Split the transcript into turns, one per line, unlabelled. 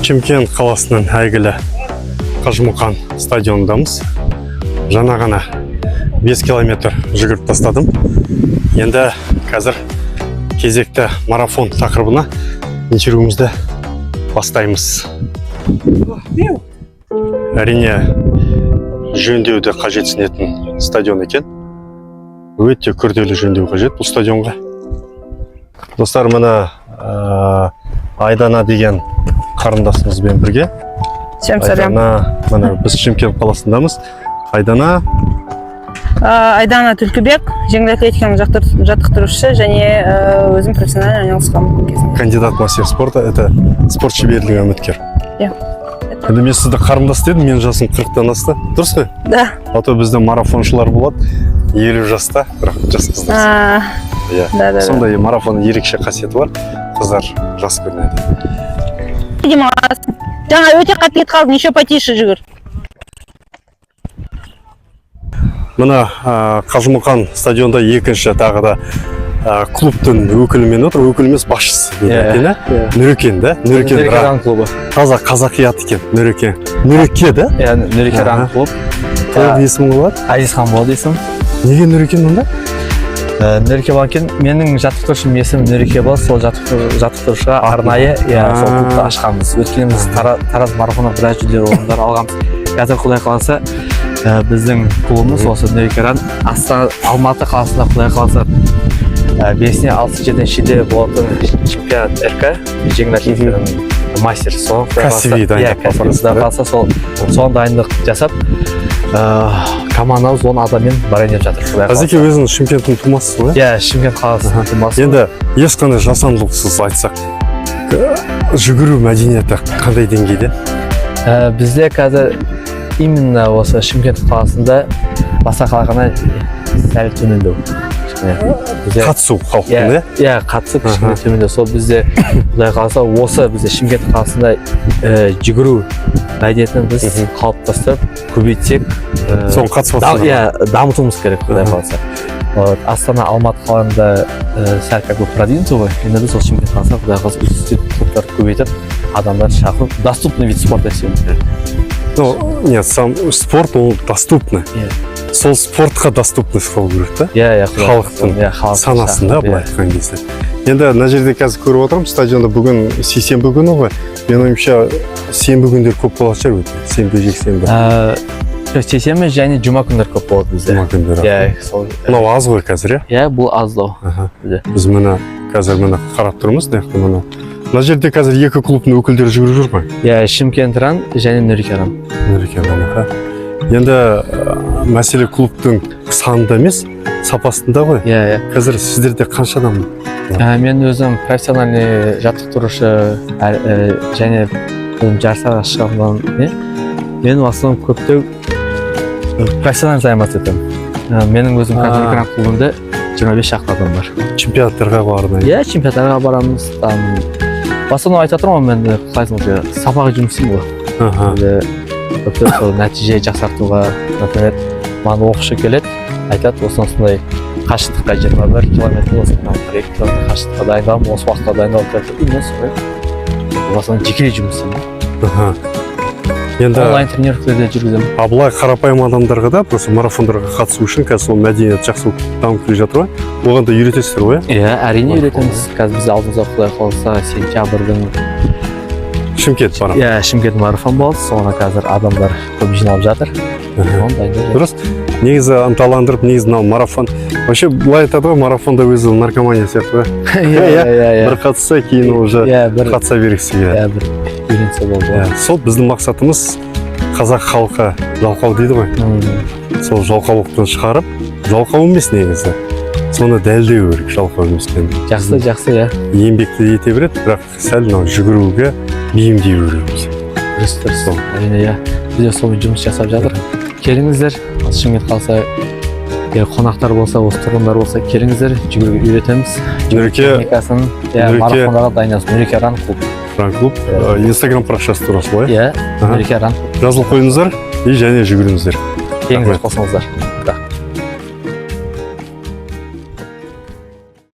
Шымкент қаласының әйгілі Қажымұқан стадионындамыз. Жаңа ғана 5 километр жүгіріп тастадым. Енді қазір кезекті марафон тақырыбына интервьюімізді бастаймыз. Әрине, жөндеуді қажетсінетін стадион екен. Өте күрделі жөндеу қажет бұл стадионға. Достар, мына Айдана деген қарындасымызбен бірге. Айдана, мына біз Шымкент қаласындамыз. Айдана
Түлкібек, жеңіл атлетиканың жаттықтырушысы және өзім профессионально айналысқанмын.
Кандидат мастер спорта, это спорт шеберлігіне үміткер. Енді мен сізді қарындас дедім, мен жасым 40-тан асты. Дұрыс қой?
Да.
А то бізде марафоншылар болады, 50 жаста, бірақ жас қыздар.
Да.
Сондай марафон ерекше қасиеті бар, қыздар жас көрінеді.
Жаңа өте қатты кет қалдың, еще потише жүгір.
Мына Қажымұқан стадионда екінші тағы да клубтың өкілімен отыр, өкіл емес басшысы. Нүрекен, да?
Нүрекен клубы.
Таза қазақият екен, Нүрекен. Нүреке, да?
Нүрекен клуб.
Қойып есімің болады?
Азизхан болды есім.
Неге Нүрекен онда?
Нүреке болған, менің жаттықтырушым есім Нүреке болды, сол жаттықтырушыға арнайы сол клубты ашқанбыз. Өткеніміз Тараз марафонда біраз жүлделі орындар алғанбыз. Қазір Құдай қаласа біздің клубымыз осы Нүрекеран Алматы қаласында Құдай қаласа 5-не 6-7 шілде болатын чемпионат РК жеңіл атлетиканың мастер.
Кәсіби дайындық.
Соған дайындық жасап, командамыз 10 адаммен барайын деп жатыр.
Әзеке өзің Шымкенттің тумасысыз ғой?
Иә, Шымкент қаласының тумасы.
Енді ешқандай жасандылықсыз айтсақ, жүгіру мәдениеті қандай деңгейде?
Бізде қазір именно осы Шымкент қаласында басқа қалағана сәл төмендеу.
Қатысу халықтың,
иә? Қатысу кішкене төмендеу. Сол бізде, Құдай қаласа, осы бізде Шымкент қаласында жүгіру мәдениетін біз қалыптастырып, көбейтсек,
соны қатысып
дамытуымыз керек, Құдай қаласа. Астана, Алматы қаласында сәл как бы продвинуты ғой. Енді біз сол Шымкент қаласында, Құдай қаласа, университет клубтарды көбейтіп, адамдар шақырып, доступный вид спорта істеуіміз керек.
Нет, сам спорт, ол доступны. Сол спортқа доступность болу керек, та? Халықтың санасында, былай айтқан кезде. Енді мына жерде қазір көріп отырмын, стадионда бүгін сейсенбі күні ғой. Мен ойымша, сенбі күндер көп болады шығар өте. Сенбі, жексенбі.
Сейсенбі және жұма күндер көп болады бізде.
Жұма күндер. Мынау аз ғой қазір,
иә? Бұл аздау.
Біз қазір қарап тұрмыз, мына жерде қазір екі клубтың өкілдері жүгіріп жүр ғой?
Иә, Шымкентран және Нүрекеран.
Енді мәселе клубтың санында емес, сапасында ғой?
Иә.
Қазір сіздерде қанша адам?
Мен өзім профессиональный жаттықтырушы және жарыстарға шығамын. Мен осылым көптеу профессиональ заниматься етемін. Менің өзім Нүрекеран клубында 25 шақты адам бар.
Чемпионаттарға бармай?
Иә, чемпионаттарға барамыз. Басында айтып тұрмын, мен қалайсың сапаға жұмысым ғой. Көптеп сол нәтиже жақсартуға, например, маған оқушы келеді, айтады, осындай қашықтыққа 21 километр, 1 километр қашықтыққа дайындалып, осы уақытқа дайындалып тұрады. Осындай жеке жұмысым. Онлайн тренировкаларда жүргіземін.
Былай қарапайым адамдарға да, просто марафондарға қатысу үшін қазір сол мәдениет жақсы дамып келе жатыр ғой. Оған да үйретесіздер ғой?
Иә, әрине үйретеміз. Қазір біз алдымызға Құдай қаласа сентябрьдің
Шымкент марафон.
Иә, Шымкент марафон болды. Соған қазір адамдар көп жиналып жатыр.
Дұрыс. Негізі ынталандырып, негізі марафон. Вообще былай айтады ғой, марафонда өзі наркомания сияқты. Бір қатысса, кейін уже қатыса бергісі келеді.
Үйренсе болды.
Сол біздің мақсатымыз қазақ халқы жалқау дейді ғой. Сол жалқаулықтан шығарып, жалқау емес негізі. Соны дәлдеу керек, жалқау еместен.
Жақсы, иә.
Еңбекті ете береді, бірақ сәл жүгіруге бейімдей береміз.
Дұрыс. Әрине, иә. Бізде сол жұмыс жасап жатыр. Келіңіздер, Шымкент қаласа қонақтар болса, осы тұрғындар болса, келіңіздер, жүгіруге үйретеміз. Техникасын, марафондарға дайындаймыз. Нүрекеран клуб.
Инстаграм парақшасы турасы ғой?
Иә, Нүрекеран.
Жазылып қойыңыздар и және жүгіріңіздер.
Келіңіздер, қосыңыздар.